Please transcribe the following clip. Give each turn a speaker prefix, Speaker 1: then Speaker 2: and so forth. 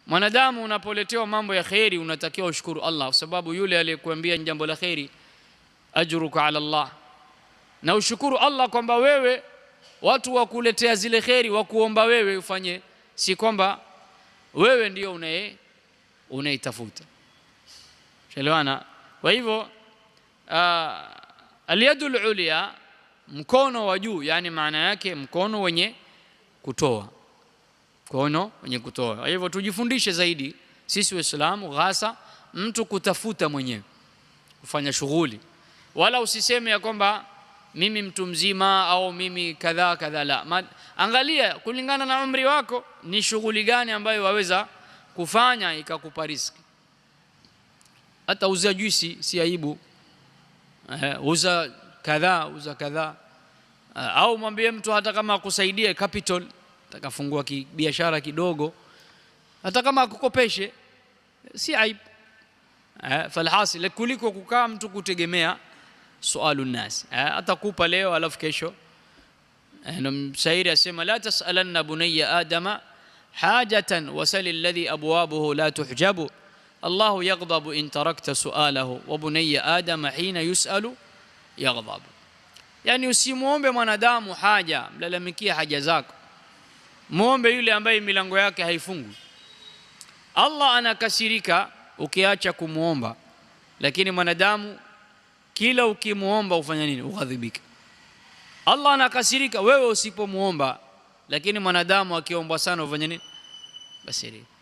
Speaker 1: Mwanadamu unapoletewa mambo ya khairi unatakiwa ushukuru Allah, kwa sababu yule aliyekuambia jambo la khairi ajruka ala Allah, na ushukuru Allah kwamba wewe watu wakuletea zile khairi wakuomba wewe ufanye, si kwamba wewe ndio unaitafuta. Shelewana? Kwa hivyo al-yadul ulya, mkono wa juu, yani maana yake mkono wenye kutoa, mkono wenye kutoa. Kwa hivyo tujifundishe zaidi sisi Waislamu, hasa mtu kutafuta mwenyewe kufanya shughuli, wala usiseme ya kwamba mimi mtu mzima au mimi kadha kadha. La, angalia kulingana na umri wako ni shughuli gani ambayo waweza kufanya ikakupa riziki. Hata uza juisi si aibu, uza kadha, au mwambie mtu hata kama akusaidie capital, atakafungua biashara kidogo, hata kama akukopeshe si aibu. Falhasil kuliko kukaa mtu kutegemea sualu nnas, atakupa leo alafu kesho. Na mshairi asema la tasalanna bunayya adama hajatan wasal alladhi abwabuhu la tuhjabu, Allahu yaghdabu in tarakta sualahu wa bunayya adama hina yusalu yaghdabu. Yani usimuombe mwanadamu haja, mlalamikia haja zako, muombe yule ambaye milango yake haifungwi. Allah anakasirika ukiacha kumuomba, lakini mwanadamu kila ukimuomba ufanya nini? Ughadhibika. Allah anakasirika wewe usipomuomba, lakini mwanadamu akiomba sana ufanya nini? Basiri.